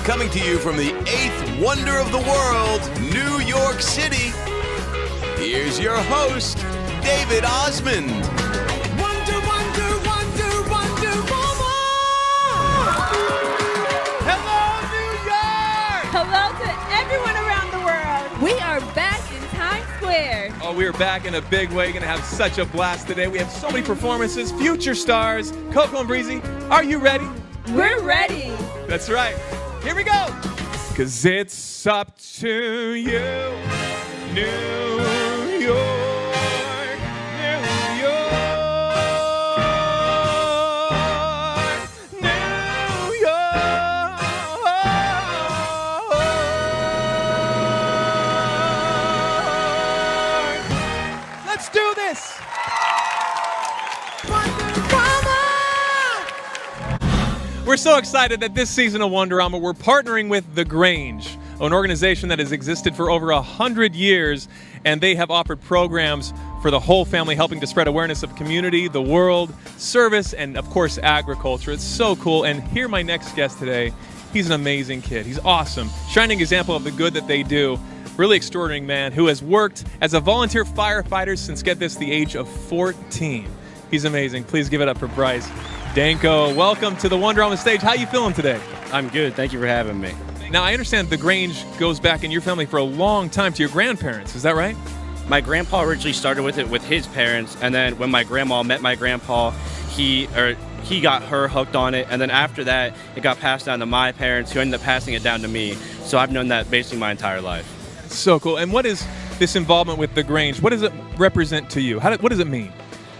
coming to you from the 8th wonder of the world, New York City. Here's your host, David Osmond. Wonder, wonder, wonder, wonder, woman! Hello, New York! Hello to everyone around the world. We are back in Times Square. Oh, we are back in a big way. Going to have such a blast today. We have so many performances, future stars. Coco and Breezy, are you ready? We're ready. That's right. Here we go. 'Cause it's up to you, New York, New York, New York. Let's do this. We're so excited that this season of Wonderama, we're partnering with The Grange, an organization that has existed for over 100 years, and they have offered programs for the whole family, helping to spread awareness of community, the world, service, and of course, agriculture. It's so cool. And here, my next guest today, he's an amazing kid. He's awesome, shining example of the good that they do. Really extraordinary man who has worked as a volunteer firefighter since, get this, the age of 14. He's amazing. Please give it up for Bryce Danko. Welcome to the Wonderama stage. How you feeling today? I'm good. Thank you for having me. Now, I understand the Grange goes back in your family for a long time to your grandparents. Is that right? My grandpa originally started with it with his parents, and then when my grandma met my grandpa, he got her hooked on it, and then after that, it got passed down to my parents, who ended up passing it down to me. So I've known that basically my entire life. So cool. And what is this involvement with the Grange? What does it represent to you? What does it mean?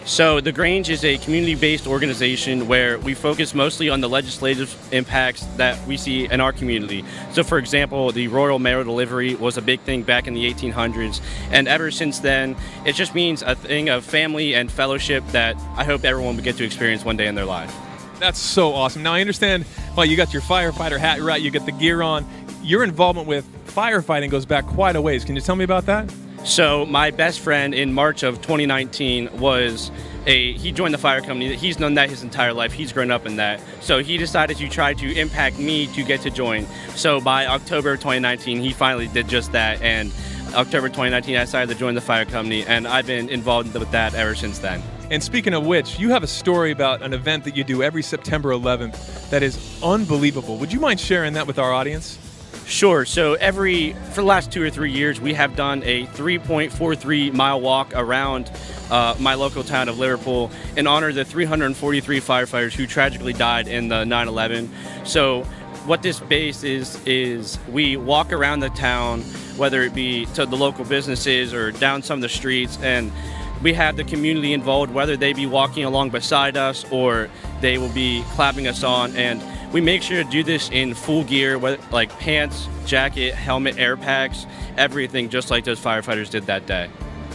So The Grange is a community-based organization where we focus mostly on the legislative impacts that we see in our community. So for example, the Royal Mail Delivery was a big thing back in the 1800s, and ever since then, it just means a thing of family and fellowship that I hope everyone would get to experience one day in their life. That's so awesome. Now I understand, well, you got your firefighter hat, right? You get the gear on. Your involvement with firefighting goes back quite a ways. Can you tell me about that? So my best friend in March of 2019 he joined the fire company. He's known that his entire life. He's grown up in that. So he decided to try to impact me to get to join. So by October 2019, he finally did just that. And October 2019, I decided to join the fire company, and I've been involved with that ever since then. And speaking of which, you have a story about an event that you do every September 11th that is unbelievable. Would you mind sharing that with our audience? Sure. So for the last 2 or 3 years, we have done a 3.43 mile walk around my local town of Liverpool in honor of the 343 firefighters who tragically died in the 9/11. So what this base is we walk around the town, whether it be to the local businesses or down some of the streets, and we have the community involved, whether they be walking along beside us or they will be clapping us on. And we make sure to do this in full gear, like pants, jacket, helmet, air packs, everything just like those firefighters did that day.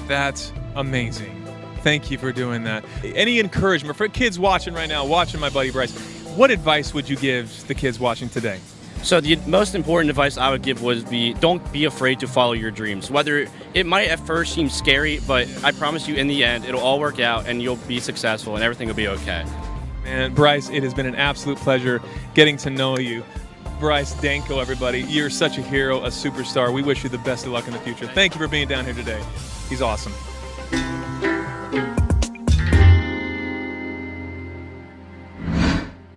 That's amazing. Thank you for doing that. Any encouragement for kids watching right now, watching my buddy Bryce, what advice would you give the kids watching today? So the most important advice I would give would be, don't be afraid to follow your dreams. Whether it might at first seem scary, but I promise you in the end, it'll all work out and you'll be successful and everything will be okay. Man, Bryce, it has been an absolute pleasure getting to know you. Bryce Danko, everybody. You're such a hero, a superstar. We wish you the best of luck in the future. Thank you for being down here today. He's awesome.